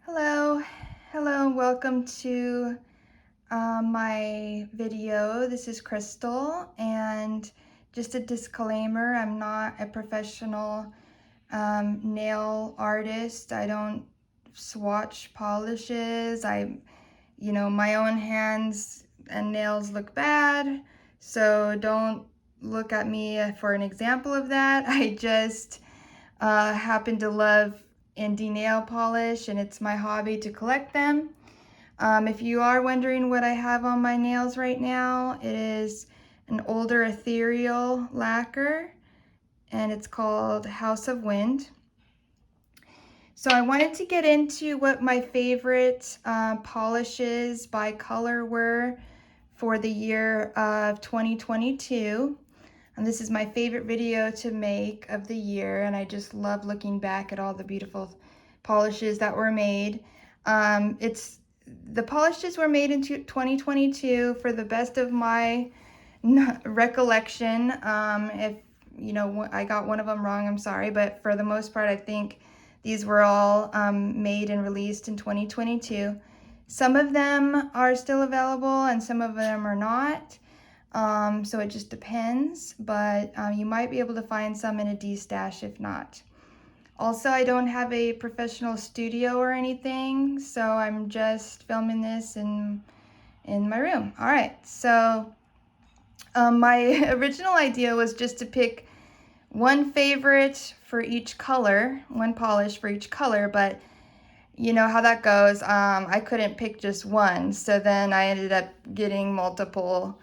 Hello, hello, welcome to my video. This is Crystal, and just a disclaimer, I'm not a professional nail artist. I don't swatch polishes. My own hands and nails look bad, so don't look at me for an example of that. I just happen to love indie nail polish, and it's my hobby to collect them. If you are wondering what I have on my nails right now, it is an older ethereal lacquer, and it's called House of Wind. So I wanted to get into what my favorite polishes by color were for the year of 2022. And this is my favorite video to make of the year, and I just love looking back at all the beautiful polishes that were made. The polishes were made in 2022 for the best of my recollection. If I got one of them wrong, I'm sorry, but for the most part, I think these were all made and released in 2022. Some of them are still available and some of them are not. So it just depends, but you might be able to find some in a D-stash if not. Also, I don't have a professional studio or anything, so I'm just filming this in my room. All right, so my original idea was just to pick one favorite for each color, one polish for each color, but you know how that goes. I couldn't pick just one, so then I ended up getting multiple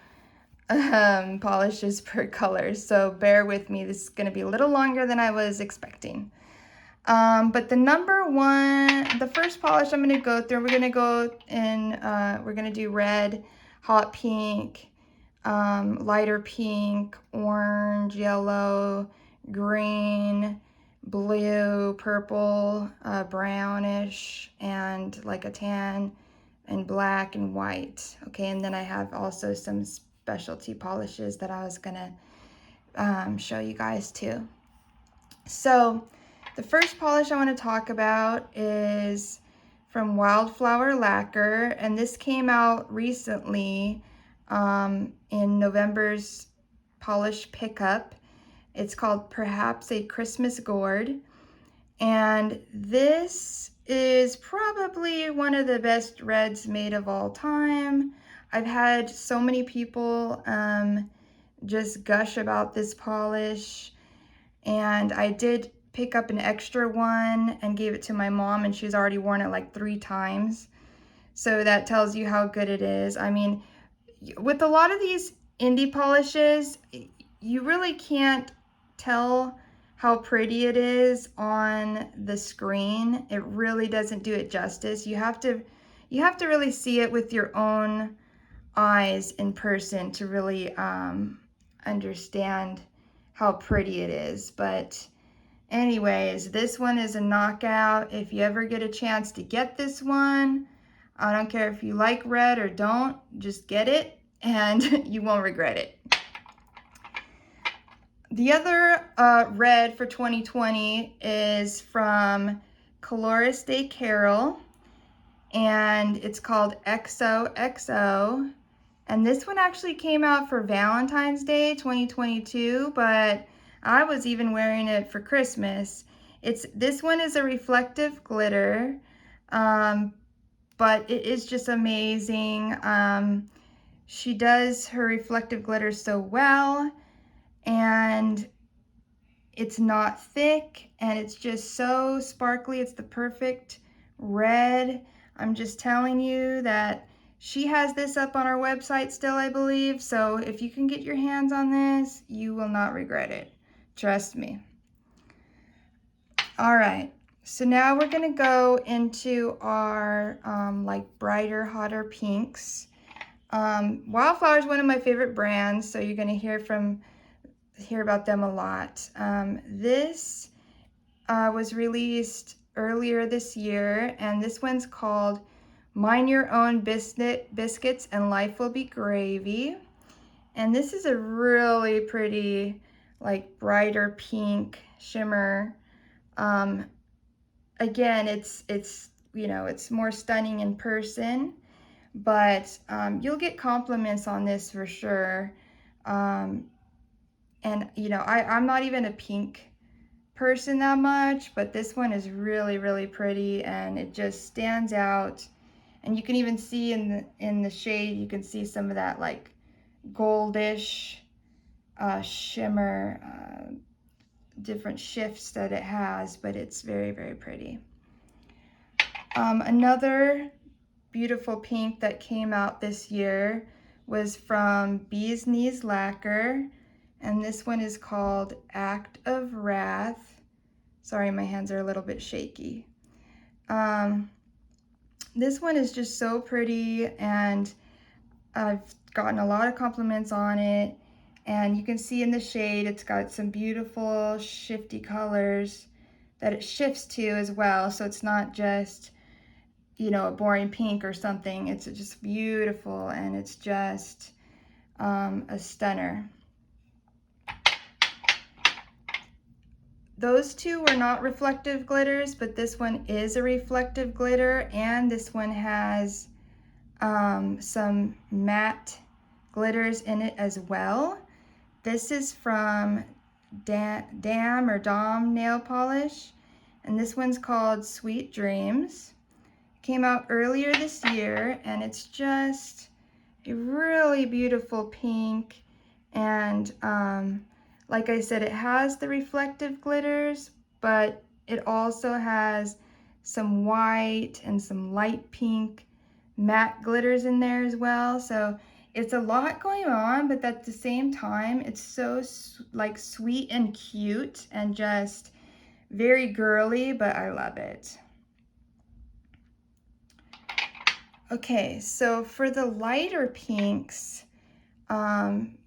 polishes per color, so bear with me. This is going to be a little longer than I was expecting. But the first polish I'm going to go through, we're going to go in, we're going to do red, hot pink, lighter pink, orange, yellow, green, blue, purple, brownish, and like a tan, and black and white. Okay, and then I have also some specialty polishes that I was gonna show you guys too. So the first polish I want to talk about is from Wildflower Lacquer, and this came out recently in November's polish pickup. It's called Perhaps a Christmas Gourd, and this is probably one of the best reds made of all time. I've had so many people just gush about this polish, and I did pick up an extra one and gave it to my mom, and she's already worn it like 3 times. So that tells you how good it is. I mean, with a lot of these indie polishes, you really can't tell how pretty it is on the screen. It really doesn't do it justice. You have to really see it with your own eyes in person to really understand how pretty it is. But anyways, this one is a knockout. If you ever get a chance to get this one, I don't care if you like red or don't, just get it and you won't regret it. The other red for 2020 is from Colores de Carol, and it's called XOXO. And this one actually came out for Valentine's Day 2022, but I was even wearing it for Christmas. This one is a reflective glitter, but it is just amazing. She does her reflective glitter so well, and it's not thick, and it's just so sparkly. It's the perfect red. I'm just telling you that she has this up on our website still, I believe. So if you can get your hands on this, you will not regret it. Trust me. All right. So now we're going to go into our like brighter, hotter pinks. Wildflower is one of my favorite brands, so you're going to hear about them a lot. This was released earlier this year, and this one's called Mind Your Own Biscuits and Life Will Be Gravy. And this is a really pretty, like brighter pink shimmer. Again, it's you know, it's more stunning in person, but you'll get compliments on this for sure. And you know, I'm not even a pink person that much, but this one is really, really pretty, and it just stands out. And you can even see in the shade, you can see some of that like goldish shimmer, different shifts that it has, but it's very, very pretty. Another beautiful pink that came out this year was from Bee's Knees Lacquer, and this one is called Act of Wrath. Sorry, my hands are a little bit shaky. This one is just so pretty, and I've gotten a lot of compliments on it. And you can see in the shade, it's got some beautiful shifty colors that it shifts to as well. So it's not just, you know, a boring pink or something. It's just beautiful, and it's just a stunner. Those two were not reflective glitters, but this one is a reflective glitter, and this one has some matte glitters in it as well. This is from Dom nail polish, and this one's called Sweet Dreams. It came out earlier this year, and it's just a really beautiful pink. And like I said, it has the reflective glitters, but it also has some white and some light pink matte glitters in there as well. So it's a lot going on, but at the same time, it's so like sweet and cute and just very girly, but I love it. Okay, so for the lighter pinks,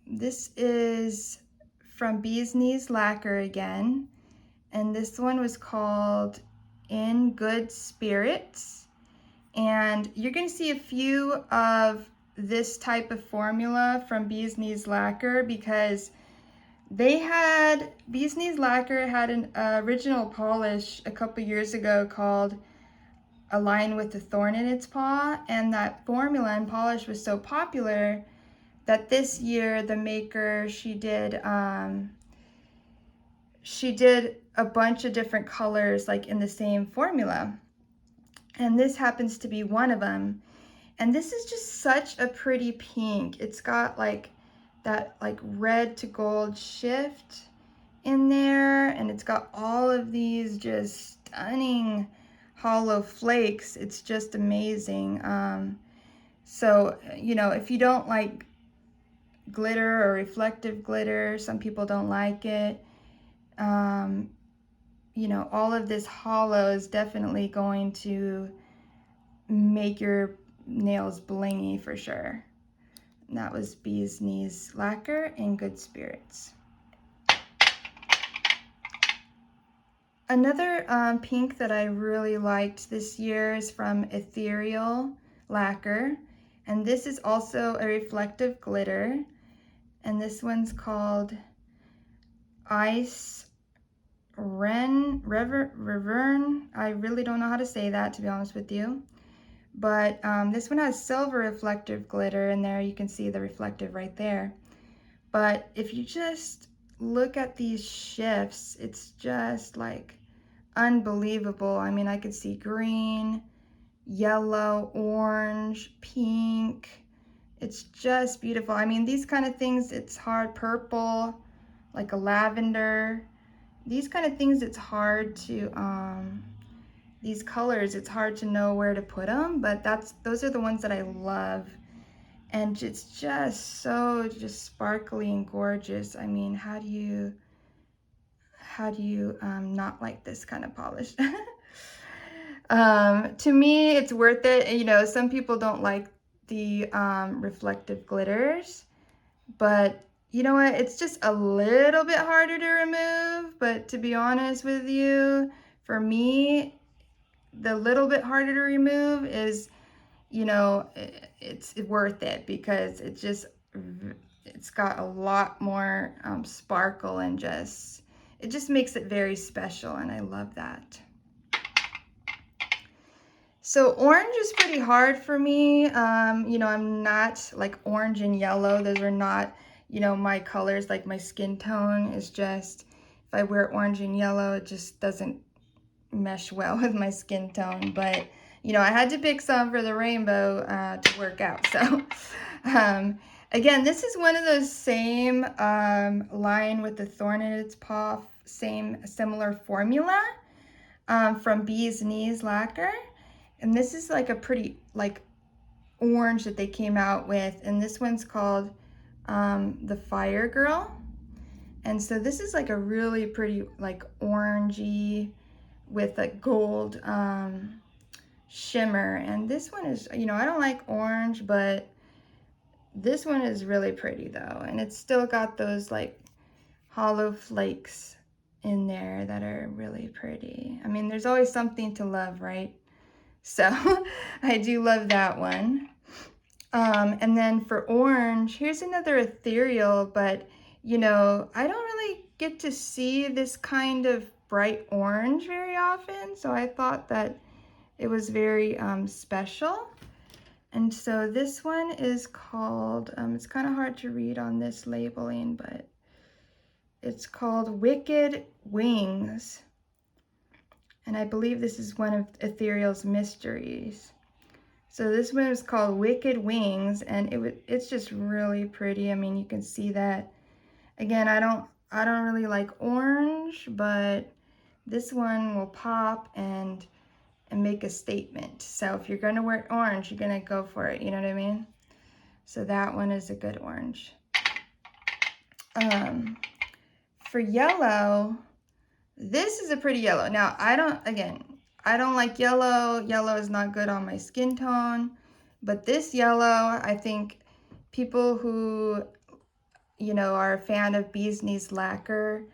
this is from Bee's Knees Lacquer again, and this one was called In Good Spirits. And you're going to see a few of this type of formula from Bee's Knees Lacquer, because Bee's Knees Lacquer had an original polish a couple years ago called A Lion with a Thorn in Its Paw, and that formula and polish was so popular that this year the maker, she did a bunch of different colors like in the same formula, and this happens to be one of them. And this is just such a pretty pink. It's got like that like red to gold shift in there, and it's got all of these just stunning hollow flakes. It's just amazing. So, you know, if you don't like glitter or reflective glitter, some people don't like it. You know, all of this hollow is definitely going to make your nails blingy for sure. And that was Bee's Knees Lacquer in Good Spirits. Another pink that I really liked this year is from Ethereal Lacquer, and this is also a reflective glitter, and this one's called Ice Revern. I really don't know how to say that, to be honest with you. But this one has silver reflective glitter in there. You can see the reflective right there. But if you just look at these shifts, it's just like unbelievable. I mean, I could see green, yellow, orange, pink. It's just beautiful. I mean, these kind of things, it's hard. Purple, like a lavender. These kind of things, it's hard to, these colors, it's hard to know where to put them, but those are the ones that I love. And it's just so sparkly and gorgeous. I mean, how do you not like this kind of polish? To me, it's worth it. You know, some people don't like the reflective glitters, but you know what? It's just a little bit harder to remove. But to be honest with you, for me, the little bit harder to remove is, you know, it's worth it, because it's got a lot more sparkle, and it just makes it very special, and I love that. So orange is pretty hard for me. You know, I'm not like orange and yellow. Those are not, you know, my colors. Like my skin tone is just, if I wear orange and yellow, it just doesn't mesh well with my skin tone. But, you know, I had to pick some for the rainbow to work out. So, again, this is one of those same Lion with the Thorn in its Paw, similar formula from Bee's Knees Lacquer. And this is like a pretty like orange that they came out with. And this one's called the Fire Girl. And so this is like a really pretty like orangey with a gold shimmer. And this one is, you know, I don't like orange, but this one is really pretty though. And it's still got those like hollow flakes in there that are really pretty. I mean, there's always something to love, right? So I do love that one. And then for orange, here's another ethereal, but you know, I don't really get to see this kind of bright orange very often. So I thought that it was very special. And so this one is called, it's kind of hard to read on this labeling, but it's called Wicked Wings. And I believe this is one of Ethereal's mysteries. So this one is called Wicked Wings, and it's just really pretty. I mean, you can see that. Again, I don't really like orange, but this one will pop and make a statement. So if you're gonna wear orange, you're gonna go for it. You know what I mean? So that one is a good orange. For yellow, this is a pretty yellow. Now, I don't like yellow. Yellow is not good on my skin tone. But this yellow, I think people who, you know, are a fan of Bee's Knees Lacquer,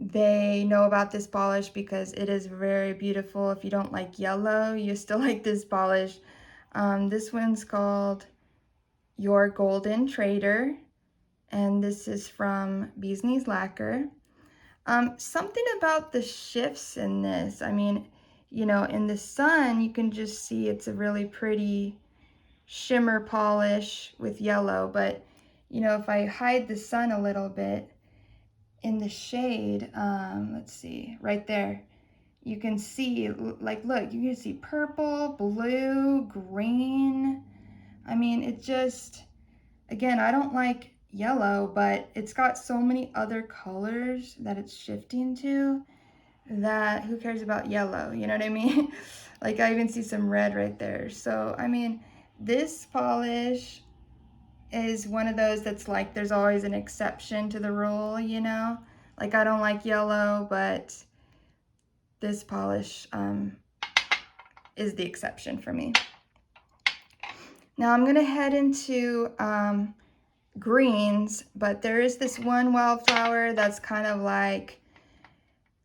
they know about this polish because it is very beautiful. If you don't like yellow, you still like this polish. This one's called Your Golden Trader. And this is from Bee's Knees Lacquer. Something about the shifts in this. I mean, you know, in the sun, you can just see it's a really pretty shimmer polish with yellow. But, you know, if I hide the sun a little bit in the shade, let's see, right there, you can see, like, look, you can see purple, blue, green. I mean, it just, again, I don't like yellow, but it's got so many other colors that it's shifting to that who cares about yellow, you know what I mean? Like I even see some red right there. So I mean, this polish is one of those that's like there's always an exception to the rule, you know? Like I don't like yellow, but this polish is the exception for me. Now I'm gonna head into greens, but there is this one wildflower that's kind of like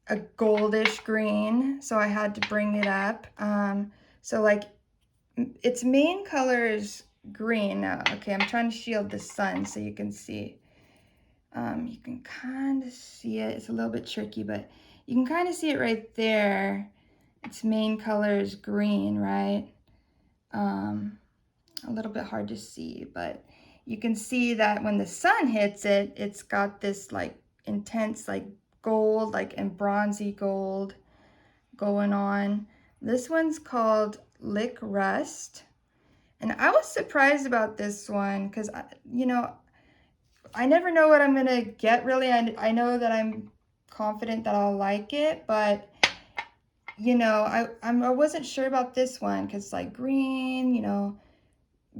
a goldish green, so I had to bring it up. So like its main color is green. Now, okay, I'm trying to shield the sun so you can see. You can kind of see it. It's a little bit tricky, but you can kind of see it right there. Its main color is green, right? A little bit hard to see, but you can see that when the sun hits it, it's got this like intense like gold, like and bronzy gold going on. This one's called Lick Rust. And I was surprised about this one because, you know, I never know what I'm going to get really. I know that I'm confident that I'll like it, but, you know, I wasn't sure about this one because it's like green, you know,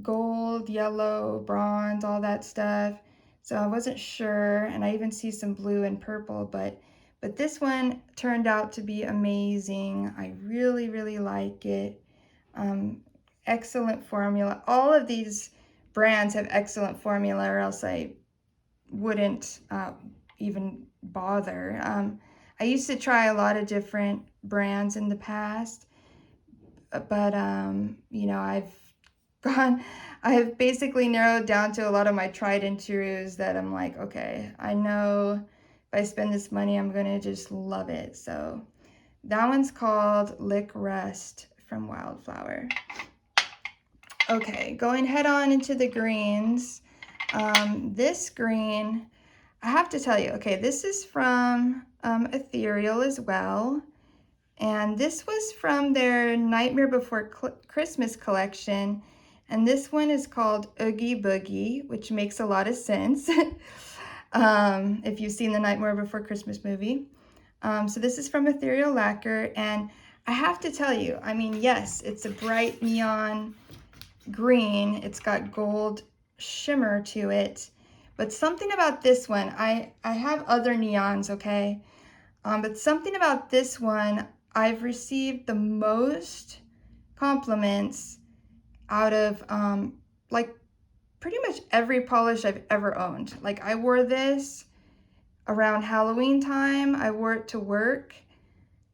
gold, yellow, bronze, all that stuff. So I wasn't sure, and I even see some blue and purple, but this one turned out to be amazing. I really, really like it. Excellent formula. All of these brands have excellent formula, or else I wouldn't even bother. I used to try a lot of different brands in the past, but you know, I've basically narrowed down to a lot of my tried and trues that I'm like, okay, I know if I spend this money, I'm gonna just love it. So that one's called Lick Rust from Wildflower. Okay, going head on into the greens. This green, I have to tell you, okay, this is from Ethereal as well. And this was from their Nightmare Before Christmas collection. And this one is called Oogie Boogie, which makes a lot of sense if you've seen the Nightmare Before Christmas movie. So this is from Ethereal Lacquer. And I have to tell you, I mean, yes, it's a bright neon green. It's got gold shimmer to it. But something about this one, I have other neons, okay? But something about this one, I've received the most compliments out of like pretty much every polish I've ever owned. Like I wore this around Halloween time. I wore it to work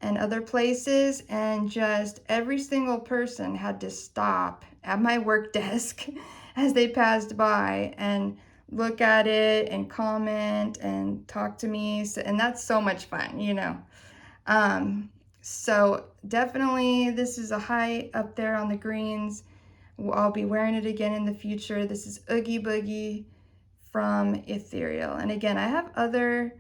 and other places, and just every single person had to stop at my work desk as they passed by and look at it and comment and talk to me. So, and that's so much fun, you know. So definitely this is a high up there on the greens. I'll be wearing it again in the future. This is Oogie Boogie from Ethereal. And again, I have other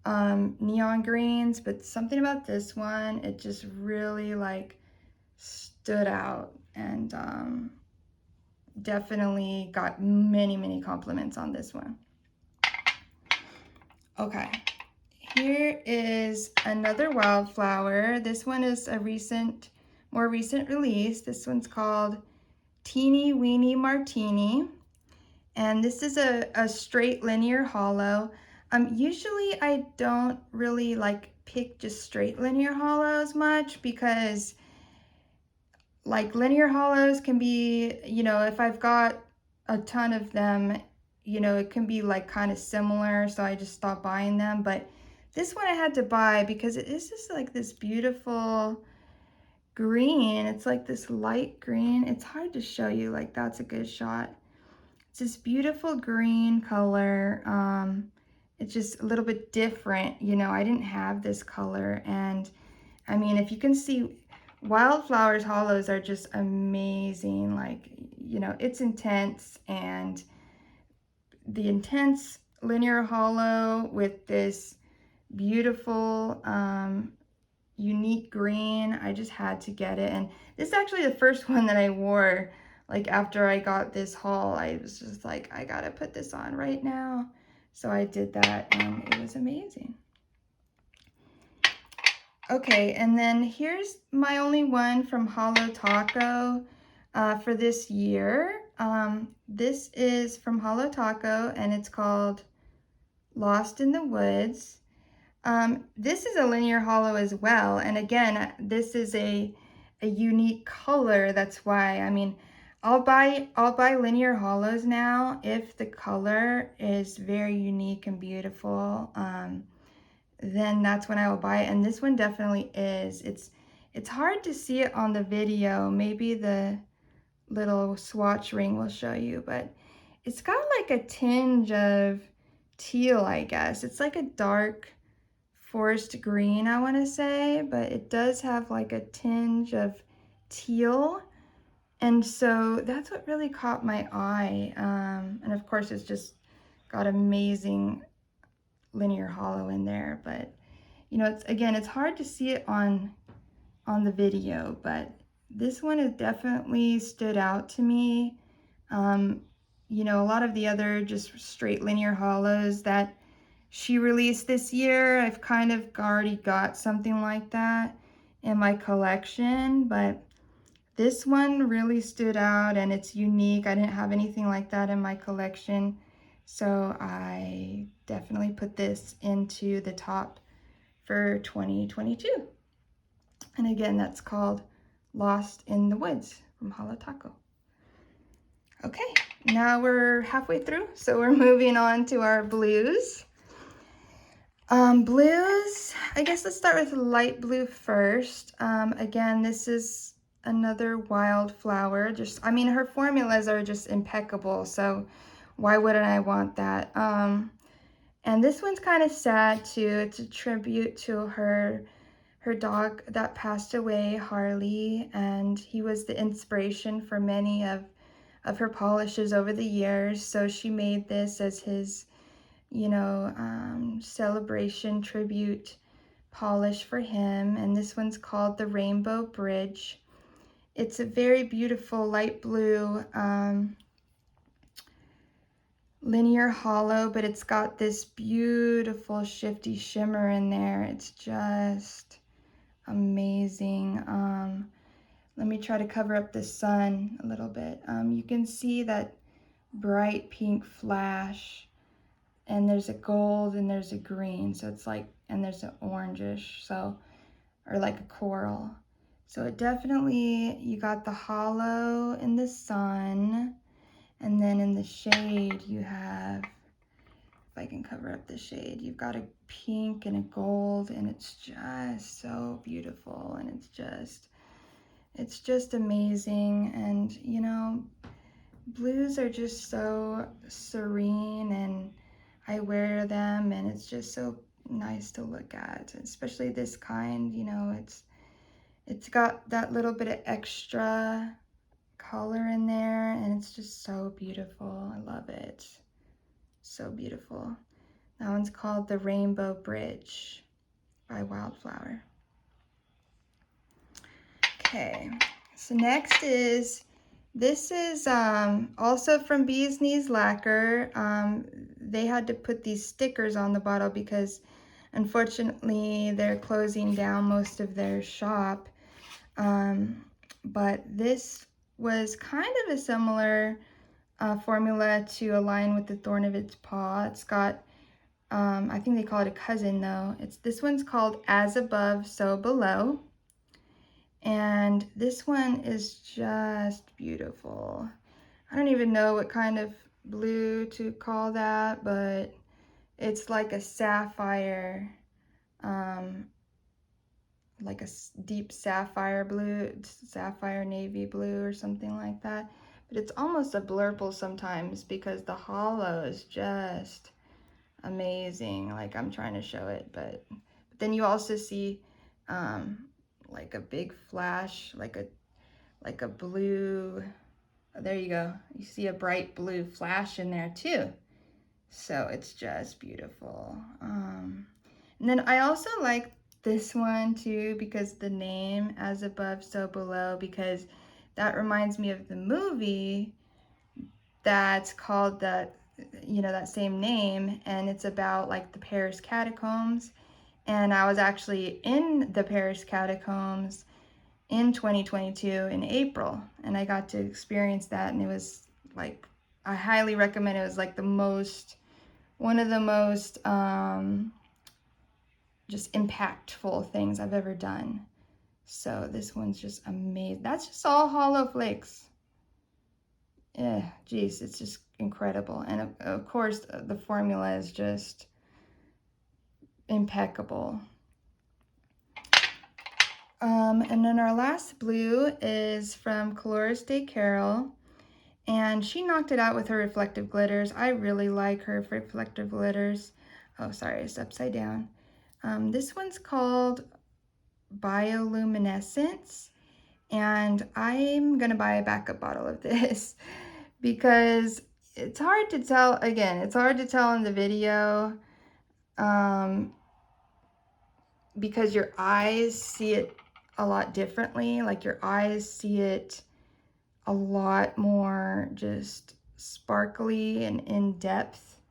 neon greens, but something about this one, it just really like stood out, and definitely got many compliments on this one. Okay, here is another Wildflower. This one is a more recent release. This one's called Teeny Weeny Martini, and this is a straight linear hollow. Usually I don't really like pick just straight linear hollows much, because like linear hollows can be, you know, if I've got a ton of them, you know, it can be like kind of similar, so I just stopped buying them. But this one I had to buy because it is just like this beautiful green. It's like this light green. It's hard to show you, like that's a good shot. It's this beautiful green color. It's just a little bit different, you know. I didn't have this color, and I mean, if you can see, Wildflower's hollows are just amazing. Like, you know, it's intense, and the intense linear hollow with this beautiful unique green, I just had to get it. And this is actually the first one that I wore. Like after I got this haul, I was just like, I gotta put this on right now. So I did that, and it was amazing. Okay, and then here's my only one from Holo Taco for this year. This is from Holo Taco, and it's called Lost in the Woods. This is a linear hollow as well, and again, this is a unique color. That's why, I mean, I'll buy linear hollows now if the color is very unique and beautiful. Then that's when I will buy it. And this one definitely is. It's hard to see it on the video. Maybe the little swatch ring will show you, but it's got like a tinge of teal, I guess. It's like a dark forest green, I want to say, but it does have like a tinge of teal. And so that's what really caught my eye. And of course, it's just got amazing linear hollow in there. But, you know, it's hard to see it on the video, but this one has definitely stood out to me. You know, a lot of the other just straight linear hollows that she released this year, I've kind of already got something like that in my collection, but this one really stood out, and it's unique. I didn't have anything like that in my collection, so I definitely put this into the top for 2022. And again, that's called Lost in the Woods from Holo Taco. Okay, now we're halfway through, so we're moving on to our blues. Blues, I guess let's start with light blue first. Again, this is another Wildflower. I mean, her formulas are just impeccable, so why wouldn't I want that? And this one's kind of sad too. It's a tribute to her her dog that passed away, Harley, and he was the inspiration for many of her polishes over the years. So she made this as his, you know, celebration tribute polish for him. And this one's called the Rainbow Bridge. It's a very beautiful light blue linear hollow, but it's got this beautiful shifty shimmer in there. It's just amazing. Let me try to cover up the sun a little bit. You can see that bright pink flash, and there's a gold and there's a green, so it's like, and there's an orangish, so, or like a coral. So it definitely, you got the hollow in the sun, and then in the shade you have, if I can cover up the shade, you've got a pink and a gold, and it's just so beautiful, and it's just amazing. And you know, blues are just so serene, and I wear them and it's just so nice to look at, especially this kind. You know, it's got that little bit of extra color in there, and it's just so beautiful. I love it. So beautiful. That one's called the Rainbow Bridge by Wildflower. Okay, so next is, this is also from Bee's Knees Lacquer. They had to put these stickers on the bottle because unfortunately they're closing down most of their shop. But this was kind of a similar formula to align with the Thorn of Its Paw. It's got, I think they call it a cousin though. This one's called As Above, So Below. And this one is just beautiful. I don't even know what kind of blue to call that, but it's like a sapphire, like a deep sapphire blue, sapphire navy blue or something like that. But it's almost a blurple sometimes because the hollow is just amazing. Like, I'm trying to show it, but then you also see like a big flash, like a blue, there you go. You see a bright blue flash in there too. So it's just beautiful. And then I also like this one too, because the name As Above, So Below, because that reminds me of the movie that's called that, you know, that same name, and it's about like the Paris catacombs. And I was actually in the Paris catacombs in 2022 in April, and I got to experience that, and it was like, I highly recommend it. It was like one of the most just impactful things I've ever done. So this one's just amazing. That's just all hollow flakes. Yeah, geez, it's just incredible. And of course the formula is just impeccable. And then our last blue is from Colores de Carol, and she knocked it out with her reflective glitters. I really like her reflective glitters. Oh, sorry, it's upside down. This one's called Bioluminescence, and I'm gonna buy a backup bottle of this because it's hard to tell. Again, it's hard to tell in the video because your eyes see it a lot differently. Like, your eyes see it a lot more just sparkly and in depth,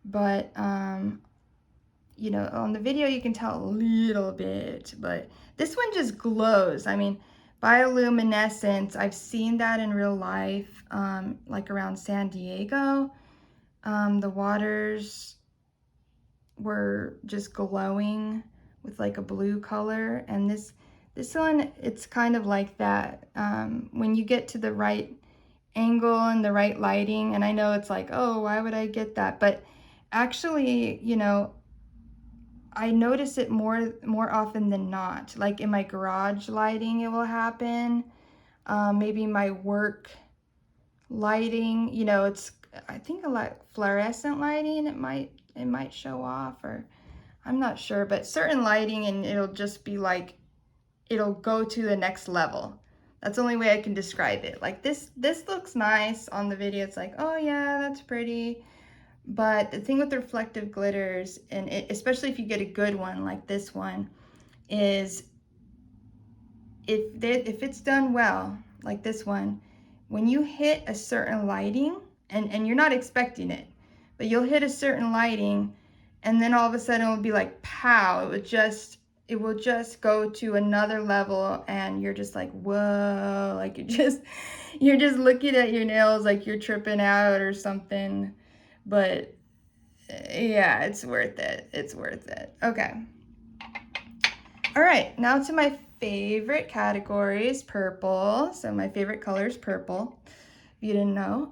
but you know, on the video you can tell a little bit, but this one just glows. I mean, bioluminescence, I've seen that in real life, like around San Diego. The waters were just glowing with like a blue color, and this one, it's kind of like that when you get to the right angle and the right lighting. And I know it's like, oh, why would I get that? But actually, you know, I notice it more often than not. Like in my garage lighting, it will happen. Maybe my work lighting, you know, it's, I think a lot fluorescent lighting, it might show off, or I'm not sure, but certain lighting and it'll just be like, it'll go to the next level. That's the only way I can describe it. Like this looks nice on the video. It's like, oh yeah, that's pretty. But the thing with the reflective glitters, and especially if you get a good one like this one, is if it's done well, like this one, when you hit a certain lighting, and you're not expecting it, but you'll hit a certain lighting, and then all of a sudden it will be like pow, it will just go to another level, and you're just like, whoa, like you're just looking at your nails like you're tripping out or something. But yeah, it's worth it. It's worth it. Okay. All right, now to my favorite categories, purple. So my favorite color is purple, if you didn't know.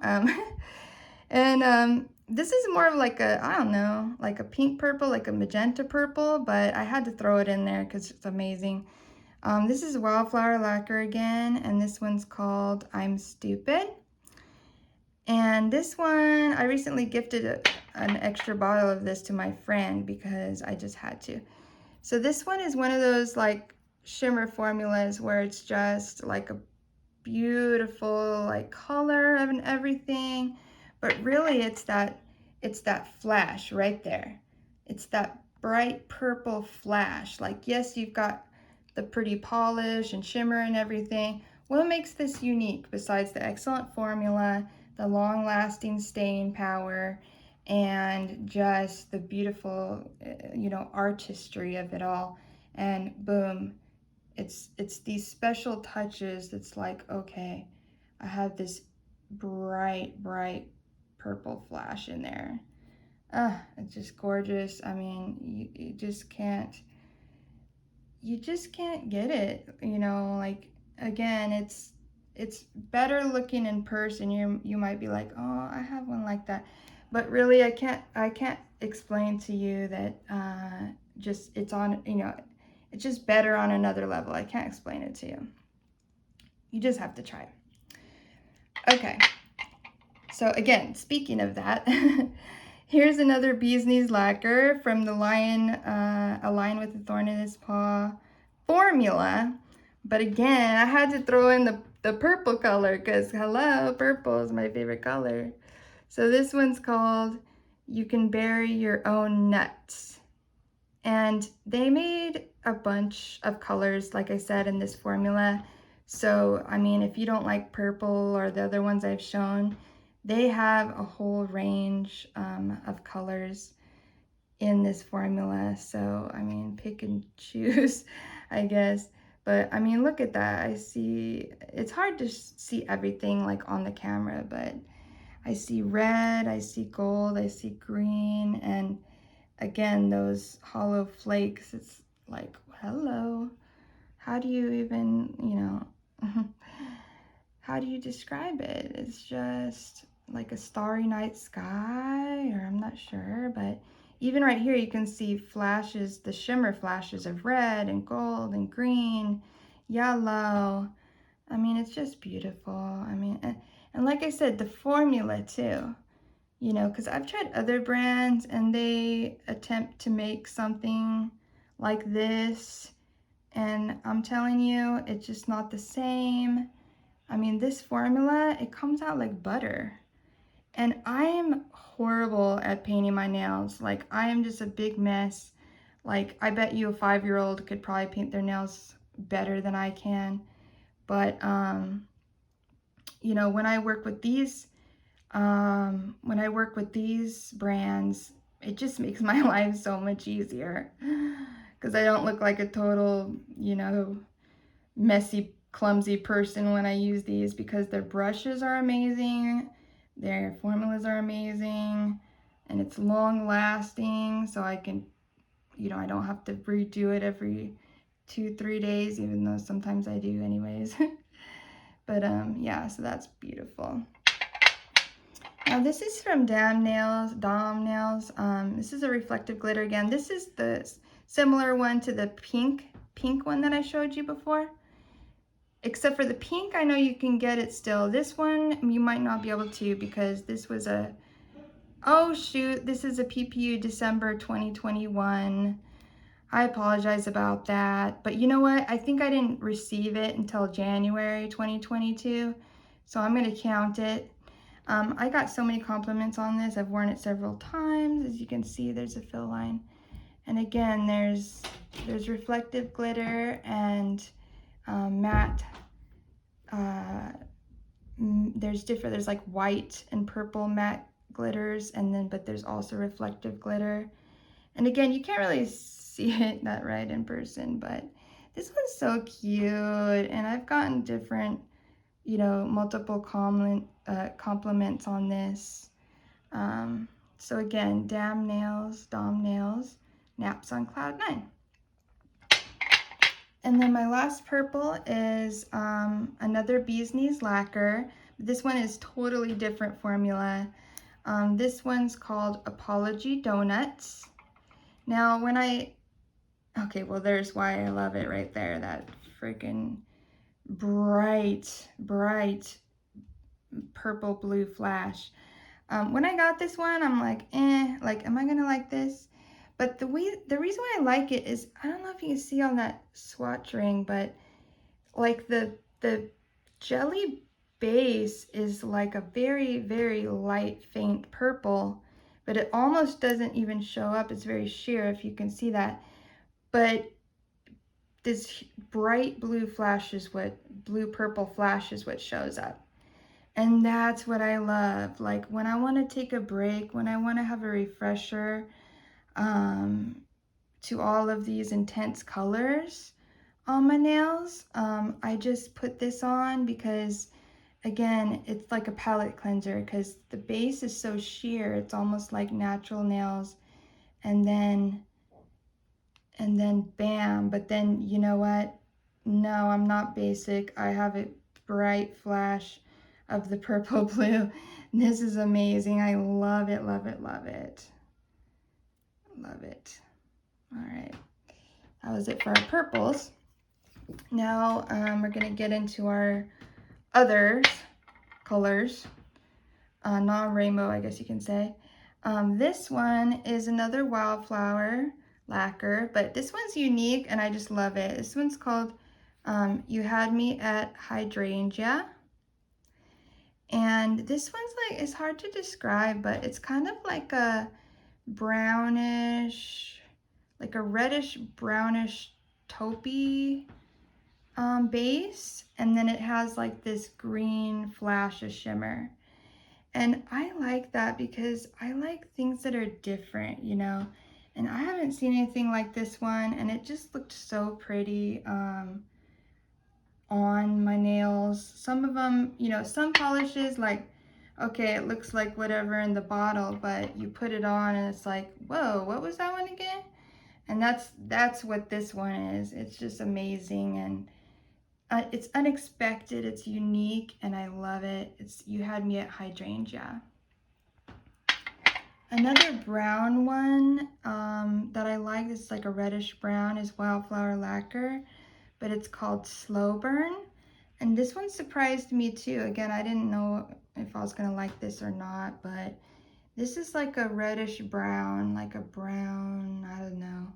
And this is more of like a, I don't know, like a pink purple, like a magenta purple, but I had to throw it in there because it's amazing. This is Wildflower Lacquer again, and this one's called I'm Stupid. And this one, I recently gifted an extra bottle of this to my friend because I just had to. So this one is one of those like shimmer formulas where it's just like a beautiful like color and everything, but really it's that flash right there. It's that bright purple flash. Like, yes, you've got the pretty polish and shimmer and everything. What makes this unique besides the excellent formula, the long-lasting staying power, and just the beautiful, you know, artistry of it all? And boom, it's these special touches that's like, okay, I have this bright purple flash in there. It's just gorgeous. I mean, you just can't get it, you know. Like, again, it's better looking in person. You might be like, oh, I have one like that, but really I can't explain to you that just it's on, you know, it's just better on another level. I can't explain it to you. You just have to try it. Okay, so again, speaking of that, here's another Bee's Knees lacquer from the A Lion with a Thorn in His Paw formula. But again, I had to throw in the purple color because, hello, purple is my favorite color. So this one's called You Can Bury Your Own Nuts. And they made a bunch of colors, like I said, in this formula. So, I mean, if you don't like purple or the other ones I've shown, they have a whole range of colors in this formula. So, I mean, pick and choose, I guess. But, I mean, look at that. I see, it's hard to see everything like on the camera, but I see red, I see gold, I see green, and again, those hollow flakes. It's like, hello, how do you even, you know, how do you describe it? It's just like a starry night sky, or I'm not sure, but even right here you can see flashes, the shimmer flashes of red and gold and green, yellow. I mean, it's just beautiful. I mean, and like I said, the formula too, you know, because I've tried other brands and they attempt to make something like this, and I'm telling you, it's just not the same. I mean, this formula, it comes out like butter. And I am horrible at painting my nails. Like, I am just a big mess. Like, I bet you a 5-year-old could probably paint their nails better than I can. But, you know, when I work with these brands, it just makes my life so much easier. Because I don't look like a total, you know, messy, clumsy person when I use these, because their brushes are amazing. Their formulas are amazing, and it's long lasting, so I can, you know, I don't have to redo it every 2-3 days, even though sometimes I do anyways. But yeah, so that's beautiful. Now this is from Dom Nails. This is a reflective glitter again. This is the similar one to the pink one that I showed you before. Except for the pink, I know you can get it still. This one, you might not be able to, because this was a, oh shoot, this is a PPU December 2021. I apologize about that. But you know what? I think I didn't receive it until January 2022. So I'm going to count it. I got so many compliments on this. I've worn it several times. As you can see, there's a fill line. And again, there's reflective glitter and matte. There's like white and purple matte glitters, and then but there's also reflective glitter. And again, you can't really see it that right in person, but this one's so cute. And I've gotten different, multiple compliments on this. So again, Dom Nails, Naps on Cloud 9. And then my last purple is another Bee's Knees lacquer. This one is totally different formula. This one's called Apology Donuts. Now, okay, well, there's why I love it right there. That freaking bright purple blue flash. When I got this one, I'm like, am I gonna like this? But the reason why I like it is, I don't know if you can see on that swatch ring, but like the jelly base is like a very light, faint purple, but it almost doesn't even show up. It's very sheer, if you can see that. But this bright blue purple flash is what shows up. And that's what I love. Like when I want to take a break, when I want to have a refresher to all of these intense colors on my nails, I just put this on because, again, it's like a palette cleanser because the base is so sheer. It's almost like natural nails. And then bam. But then, you know what? No, I'm not basic. I have a bright flash of the purple blue. This is amazing. I love it, love it, love it. Love it. All right. That was it for our purples. Now we're going to get into our other colors. Non-rainbow, I guess you can say. This one is another Wildflower lacquer, but this one's unique and I just love it. This one's called You Had Me at Hydrangea. And this one's like, it's hard to describe, but it's kind of like a brownish, like a reddish brownish taupey base, and then it has like this green flash of shimmer. And I like that because I like things that are different, and I haven't seen anything like this one, and it just looked so pretty on my nails. Some of them, some polishes, like, okay, it looks like whatever in the bottle, but you put it on and it's like, whoa, what was that one again? And that's what this one is. It's just amazing, and it's unexpected, it's unique, and I love it. You Had Me at Hydrangea. Another brown one that I like, this is like a reddish brown, is Wildflower Lacquer, but it's called Slow Burn. And this one surprised me too. Again, I didn't know if I was gonna like this or not, but this is like a reddish brown, like a brown, I don't know,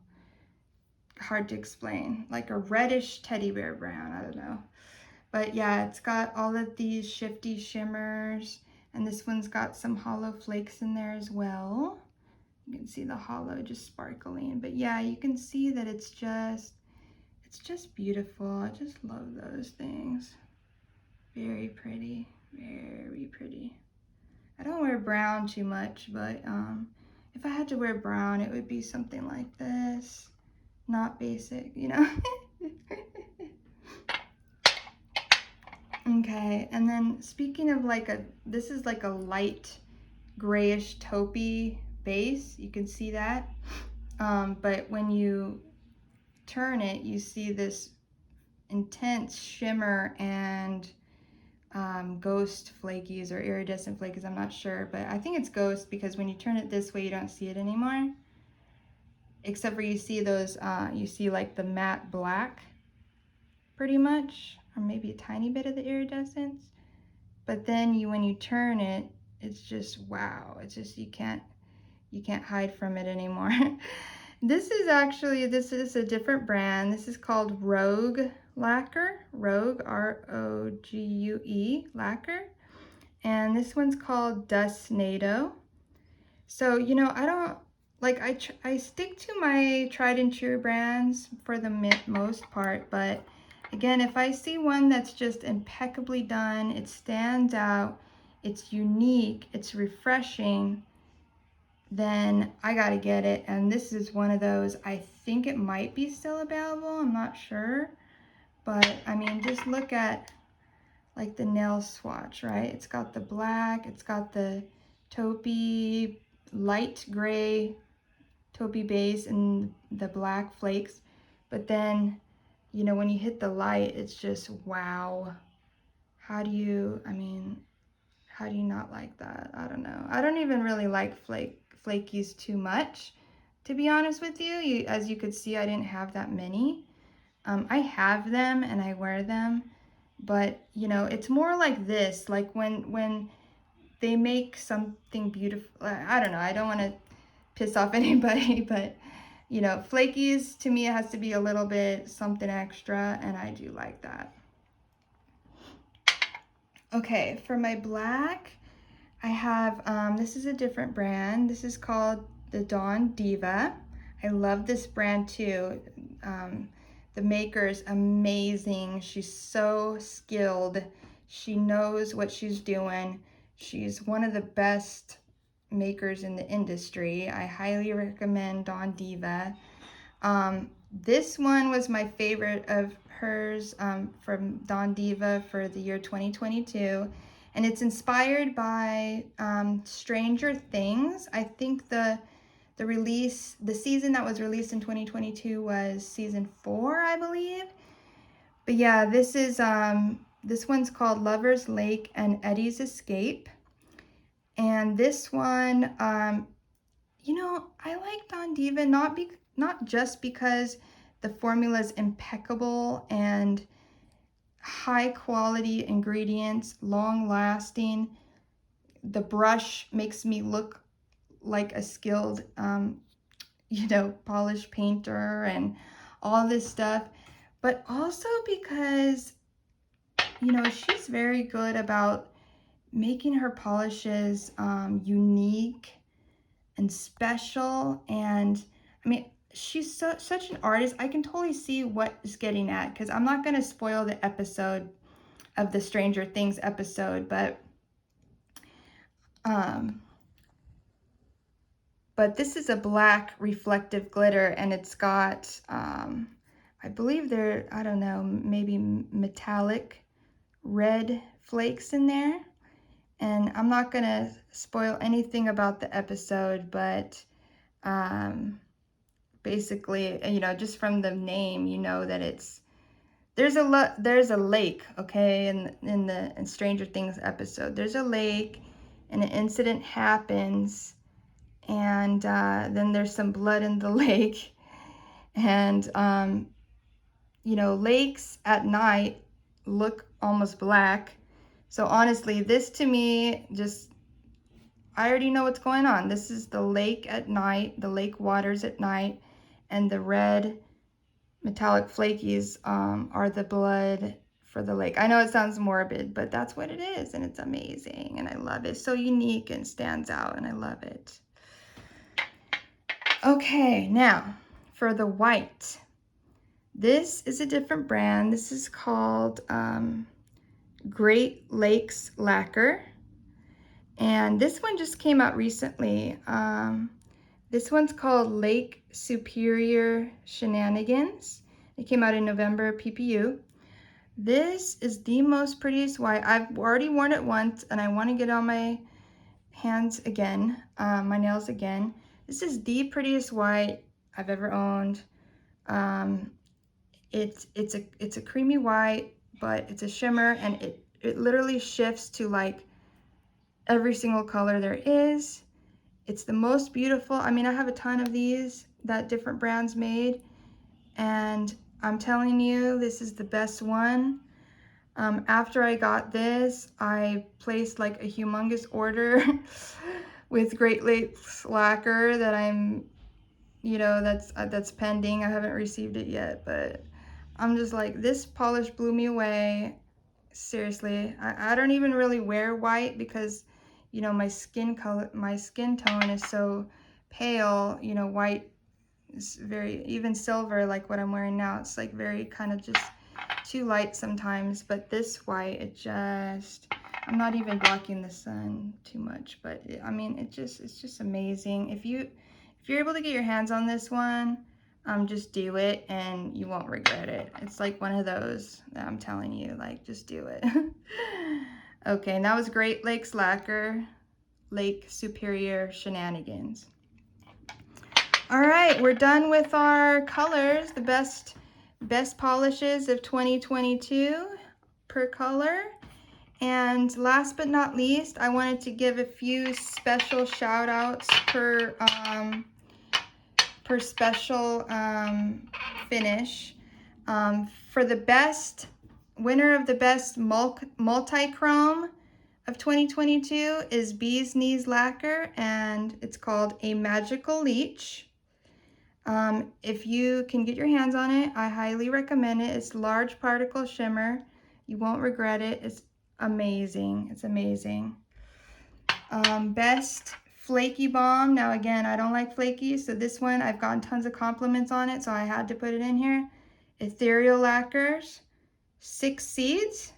hard to explain, like a reddish teddy bear brown, I don't know. But yeah, it's got all of these shifty shimmers, and this one's got some hollow flakes in there as well. You can see the hollow just sparkling, but yeah, you can see that it's just beautiful. I just love those things. Very pretty, very pretty. I don't wear brown too much, but if I had to wear brown, it would be something like this. Not basic, Okay, and then speaking of this is like a light grayish taupey base. You can see that. But when you turn it, you see this intense shimmer and ghost flakies or iridescent flakies, I'm not sure, but I think it's ghost because when you turn it this way, you don't see it anymore. Except for you see those, you see like the matte black, pretty much, or maybe a tiny bit of the iridescence. But then when you turn it, it's just wow. It's just you can't hide from it anymore. This is a different brand. This is called Rogue Lacquer. Rogue, R-O-G-U-E, Lacquer. And this one's called Dustnado. So, you know, I don't, like, I stick to my tried and true brands for the most part, but again, if I see one that's just impeccably done, it stands out, it's unique, it's refreshing, then I gotta get it. And this is one of those. I think it might be still available, I'm not sure, but I mean, just look at like the nail swatch, right? It's got the black, it's got the taupey, light gray taupey base and the black flakes. But then, you know, when you hit the light, it's just wow. How do you, I mean, how do you not like that? I don't know. I don't even really like flakies too much, to be honest with you. As you could see, I didn't have that many. I have them and I wear them, but you know, it's more like this, like when they make something beautiful. I don't know, I don't want to piss off anybody, but you know, flakies, to me, it has to be a little bit something extra, and I do like that. Okay, for my black, I have, this is a different brand. This is called the Dawn Diva. I love this brand too. The maker is amazing. She's so skilled. She knows what she's doing. She's one of the best makers in the industry. I highly recommend Dawn Diva. This one was my favorite of hers, from Dawn Diva for the year 2022. And it's inspired by Stranger Things. I think the season that was released in 2022 was season 4, I believe. But yeah, this one's called Lover's Lake and Eddie's Escape. And this one, you know, I like Dawn Diva not just because the formula is impeccable and high quality ingredients, long lasting. The brush makes me look like a skilled, you know, polish painter and all this stuff, but also because, you know, she's very good about making her polishes unique and special. And I mean, she's such an artist. I can totally see what is getting at, because I'm not going to spoil the episode of the Stranger Things episode, but this is a black reflective glitter, and it's got, I believe I don't know, maybe metallic red flakes in there. And I'm not going to spoil anything about the episode, but basically, you know, just from the name, you know that there's a lake, okay, in Stranger Things episode. There's a lake, and an incident happens, and then there's some blood in the lake. And you know, lakes at night look almost black. So honestly, this to me, just, I already know what's going on. This is the lake at night, the lake waters at night, and the red metallic flakies are the blood for the lake. I know it sounds morbid, but that's what it is, and it's amazing, and I love it. It's so unique and stands out, and I love it. Okay, now for the white. This is a different brand. This is called Great Lakes Lacquer, and this one just came out recently. This one's called Lake Superior Shenanigans. It came out in November, PPU. This is the most prettiest white. I've already worn it once, and I want to get on my hands again, my nails again. This is the prettiest white I've ever owned. It's a creamy white, but it's a shimmer, and it literally shifts to like every single color there is. It's the most beautiful. I mean, I have a ton of these that different brands made, and I'm telling you, this is the best one. After I got this, I placed like a humongous order with Great Lakes Lacquer that I'm you know, that's pending. I haven't received it yet, but I'm just like, this polish blew me away. Seriously, I don't even really wear white because, you know, my skin tone is so pale. You know, white is very, even silver, like what I'm wearing now, it's like very kind of just too light sometimes. But this white, it just, I'm not even blocking the sun too much, but I mean, it's just amazing. If you're able to get your hands on this one, just do it and you won't regret it. It's like one of those that I'm telling you, like, just do it. Okay, and that was Great Lakes Lacquer, Lake Superior Shenanigans. All right, we're done with our colors, the best polishes of 2022 per color. And last but not least, I wanted to give a few special shout outs per special finish. For the best winner of the best multi-chrome of 2022 is Bee's Knees Lacquer, and it's called A Magical Leech. If you can get your hands on it, I highly recommend it. It's large particle shimmer. You won't regret it. It's amazing. It's amazing. Best flaky balm. Now again, I don't like flaky, so this one I've gotten tons of compliments on it, so I had to put it in here. Ethereal Lacquers, 6 seeds,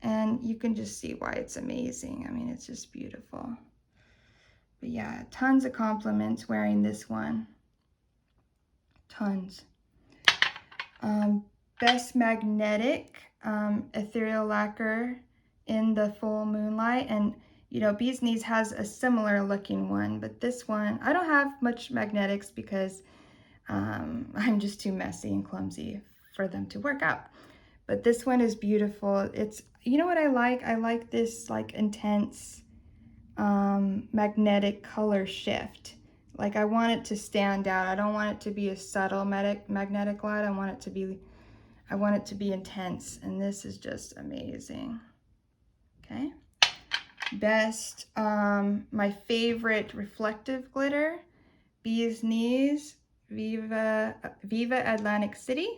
and you can just see why it's amazing. I mean, it's just beautiful. But yeah, tons of compliments wearing this one. Tons. Best magnetic ethereal lacquer in the full moonlight, and you know, Bee's Knees has a similar looking one, but this one, I don't have much magnetics because I'm just too messy and clumsy for them to work out. But this one is beautiful. It's, you know what I like? I like this like intense magnetic color shift. Like, I want it to stand out. I don't want it to be a subtle magnetic light. I want it to be intense, and this is just amazing. Okay. Best, my favorite reflective glitter, Bee's Knees, Viva Atlantic City.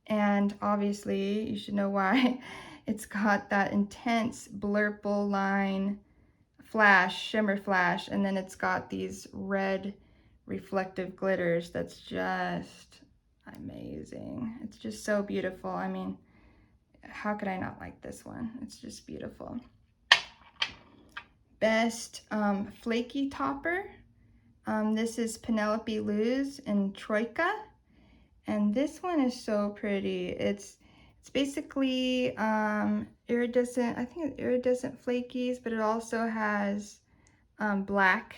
And obviously, you should know why. It's got that intense blurple line flash, shimmer flash, and then it's got these red reflective glitters that's just amazing. It's just so beautiful. I mean, how could I not like this one? It's just beautiful. Best flaky topper. This is Penelope Luz in Troika, and this one is so pretty. It's basically iridescent. I think it's iridescent flakies, but it also has black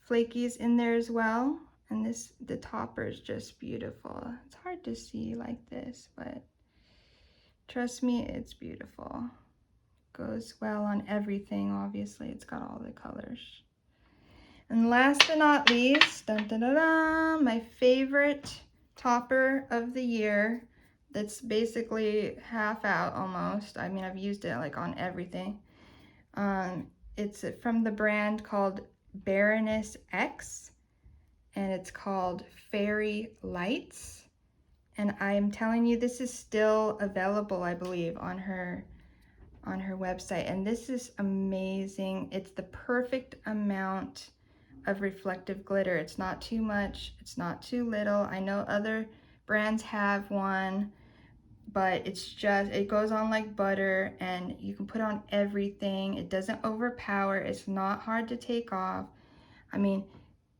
flakies in there as well. And the topper is just beautiful. It's hard to see like this, but trust me, it's beautiful. Goes well on everything. Obviously, it's got all the colors. And last but not least, dun, dun, dun, dun, my favorite topper of the year, that's basically half out almost. I mean, I've used it like on everything. It's from the brand called Baroness X, and it's called Fairy Lights. And I'm telling you, this is still available, I believe, on her website. And this is amazing. It's the perfect amount of reflective glitter. It's not too much, it's not too little. I know other brands have one, but it's just, it goes on like butter, and you can put on everything. It doesn't overpower. It's not hard to take off. I mean,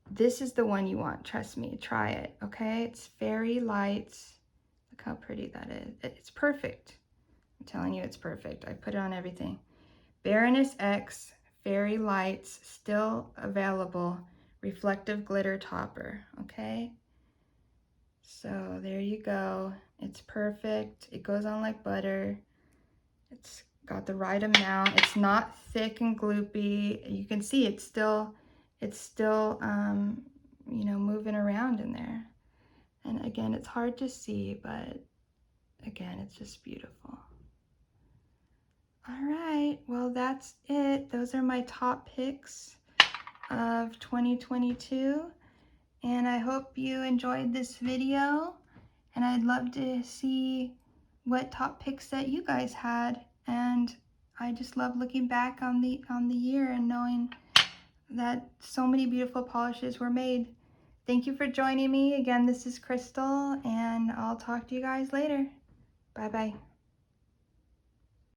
this is the one you want. Trust me, try it, okay? It's Fairy Lights. Look how pretty that is. It's perfect. I'm telling you, it's perfect. I put it on everything. Baroness X Fairy Lights, still available, reflective glitter topper, okay? So there you go. It's perfect. It goes on like butter. It's got the right amount. It's not thick and gloopy. You can see it's still you know, moving around in there. And again, it's hard to see, but again, it's just beautiful. All right, well, that's it. Those are my top picks of 2022. And I hope you enjoyed this video. And I'd love to see what top picks that you guys had. And I just love looking back on the year and knowing that so many beautiful polishes were made. Thank you for joining me. Again, this is Crystal, and I'll talk to you guys later. Bye-bye.